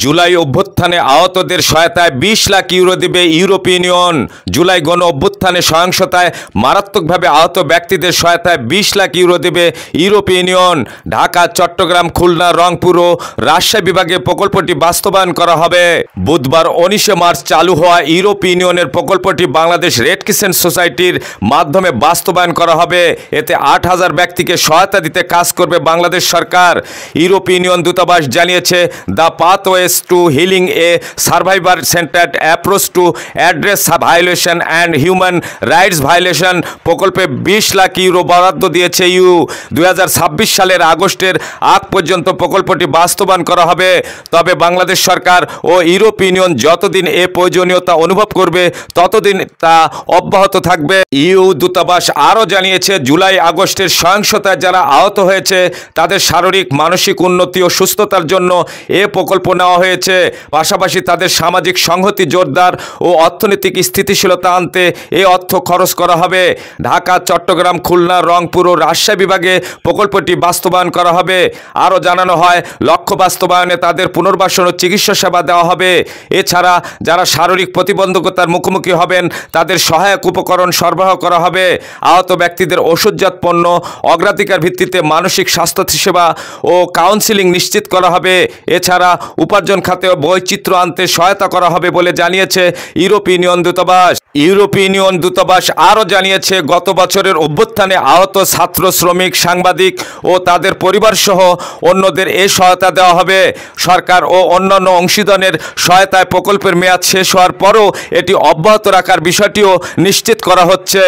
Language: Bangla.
জুলাই অভ্যুত্থানে আহতদের সহায়তায় ২০ লাখ ইউরো দেবে ইউরোপীয় ইউনিয়ন। জুলাই গণ অভ্যুত্থানে সহিংসতায় মারাত্মকভাবে আহত ব্যক্তিদের সহায়তায় ২০ লাখ ইউরো দেবে ইউরোপীয় ইউনিয়ন। ঢাকা, চট্টগ্রাম, খুলনা, রংপুর ও রাজশাহী বিভাগে প্রকল্পটি বাস্তবায়ন করা হবে। বুধবার ১৯ মার্চ চালু হওয়া ইউরোপীয় ইউনিয়নের প্রকল্পটি বাংলাদেশ রেড ক্রিসেন্ট সোসাইটির মাধ্যমে বাস্তবায়ন করা হবে। এতে ৮,০০০ ব্যক্তিকে সহায়তা দিতে কাজ করবে বাংলাদেশ সরকার। ইউরোপীয় ইউনিয়ন দূতাবাস জানিয়েছে, the pathways to healing a survivor centred approach to address violation and human rights violation প্রকল্পে ২০ লাখ ইউরো বরাদ্দ দিয়েছে ইউ। ২০২৬ সালের আগস্টের আগ পর্যন্ত প্রকল্পটি বাস্তবায়ন করা হবে। তবে বাংলাদেশ সরকার ও ইউরোপীয় ইউনিয়ন যতদিন এ প্রয়োজনীয়তা অনুভব করবে ততদিন তা অব্যাহত থাকবে। ইউ দূতাবাস আরও জানিয়েছে, জুলাই আগস্টের সহিংসতায় যারা আহত হয়েছে তাদের শারীরিক মানসিক উন্নতি ও সুস্থতার জন্য এ প্রকল্প নেওয়া হয়েছে। পাশাপাশি তাদের সামাজিক সংহতি জোরদার ও অর্থনৈতিক স্থিতিশীলতা আনতে এ অর্থ খরচ করা হবে। ঢাকা, চট্টগ্রাম, খুলনা, রংপুর ও রাজশাহী বিভাগে প্রকল্পটি বাস্তবায়ন করা হবে। আরও জানানো হয়, লক্ষ্য বাস্তবায়নে তাদের পুনর্বাসন ও চিকিৎসা সেবা দেওয়া হবে। এছাড়া যারা শারীরিক প্রতিবন্ধকতার মুখোমুখি হবেন তাদের সহায়ক উপকরণ সরবরাহ করা হবে। আহত ব্যক্তিদের ওষুধজাত পণ্য, অগ্রাধিকার ভিত্তিতে মানসিক স্বাস্থ্যসেবা ও কাউন্সিলিং নিশ্চিত করা হবে। এছাড়া উপার্জন খাতে বৈচিত্র্য আনতে সহায়তা করা হবে বলে জানিয়েছে ইউরোপীয় ইউনিয়ন দূতাবাস। ইউরোপীয় ইউনিয়ন দূতাবাস আরও জানিয়েছে, গত বছরের অভ্যুত্থানে আহত ছাত্র, শ্রমিক, সাংবাদিক ও তাদের পরিবারসহ অন্যদের এই সহায়তা দেওয়া হবে। সরকার ও অন্যান্য অংশীদারের সহায়তায় প্রকল্পের মেয়াদ শেষ হওয়ার পরও এটি অব্যাহত রাখার বিষয়টিও নিশ্চিত করা হচ্ছে।